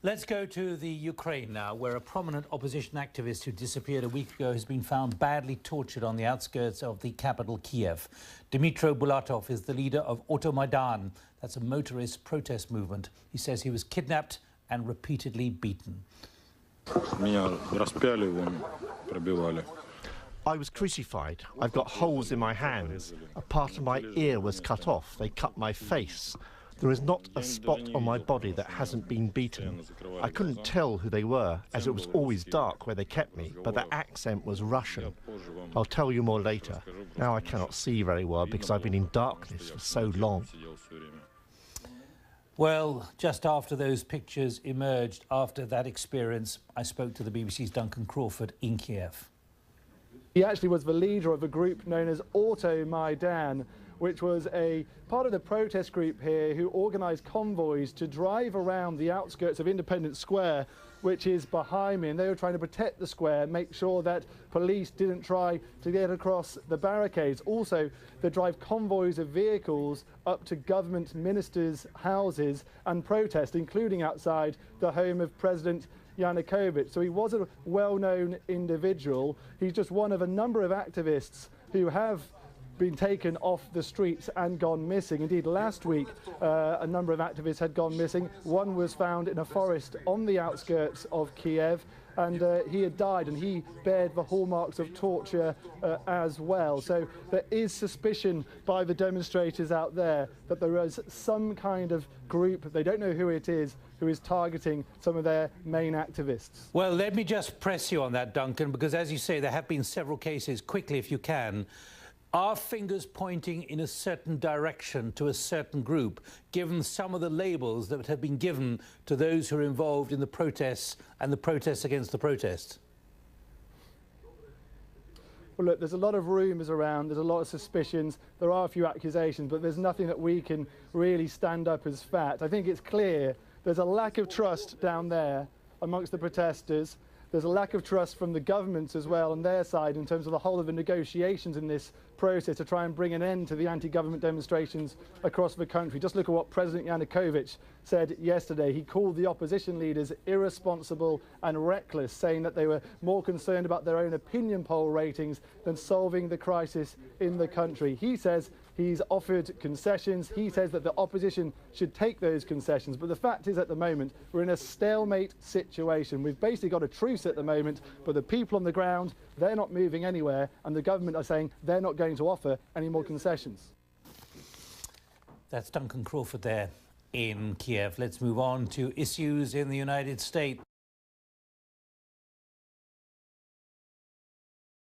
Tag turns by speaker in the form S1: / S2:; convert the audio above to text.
S1: Let's go to the Ukraine now, where a prominent opposition activist who disappeared a week ago has been found badly tortured on the outskirts of the capital, Kiev. Dmitro Bulatov is the leader of Euromaidan. That's a motorist protest movement. He says he was kidnapped and repeatedly beaten.
S2: I was crucified. I've got holes in my hands. A part of my ear was cut off. They cut my face. There is not a spot on my body that hasn't been beaten. I couldn't tell who they were, as it was always dark where they kept me, but their accent was Russian. I'll tell you more later. Now I cannot see very well because I've been in darkness for so long.
S1: Well, just after those pictures emerged, after that experience, I spoke to the BBC's Duncan Crawford in Kiev.
S3: He actually was the leader of a group known as Euromaidan, which was a part of the protest group here who organised convoys to drive around the outskirts of Independence Square, which is behind me, and they were trying to protect the square, make sure that police didn't try to get across the barricades. Also, they drive convoys of vehicles up to government ministers' houses and protest, including outside the home of President Yanukovych. So he was a well-known individual. He's just one of a number of activists who have been taken off the streets and gone missing. Indeed, last week, a number of activists had gone missing. One was found in a forest on the outskirts of Kiev, and he had died, and he bared the hallmarks of torture as well. So there is suspicion by the demonstrators out there that there is some kind of group, they don't know who it is, who is targeting some of their main activists.
S1: Well, let me just press you on that, Duncan, because as you say, there have been several cases. Quickly, if you can. Are fingers pointing in a certain direction to a certain group, given some of the labels that have been given to those who are involved in the protests and the protests against the protests?
S3: Well, look, there's a lot of rumours around, there's a lot of suspicions, there are a few accusations, but there's nothing that we can really stand up as fact. I think it's clear there's a lack of trust down there amongst the protesters. There's a lack of trust from the governments as well on their side in terms of the whole of the negotiations in this process to try and bring an end to the anti-government demonstrations across the country. Just look at what President Yanukovych said yesterday. He called the opposition leaders irresponsible and reckless, saying that they were more concerned about their own opinion poll ratings than solving the crisis in the country. He says he's offered concessions. He says that the opposition should take those concessions. But the fact is, at the moment, we're in a stalemate situation. We've basically got a truce at the moment, but the people on the ground, they're not moving anywhere, and the government are saying they're not going to offer any more concessions.
S1: That's Duncan Crawford there in Kiev. Let's move on to issues in the United States.